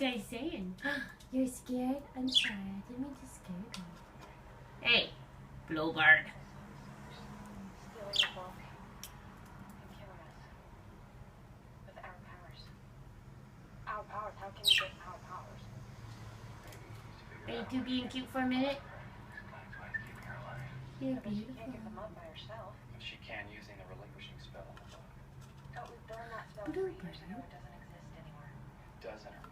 guys saying? You're scared? I'm sorry. I didn't mean to scare you. Hey, Blowbird. Stealing the book and killing us. With our powers. Our powers? How can you get our powers? Are you two being cute for a minute? You're beautiful. She can't give them up by herself. But she can using the relinquishing spell in the book. Oh, we've done that spell 3 years ago. It doesn't exist anymore. It does in her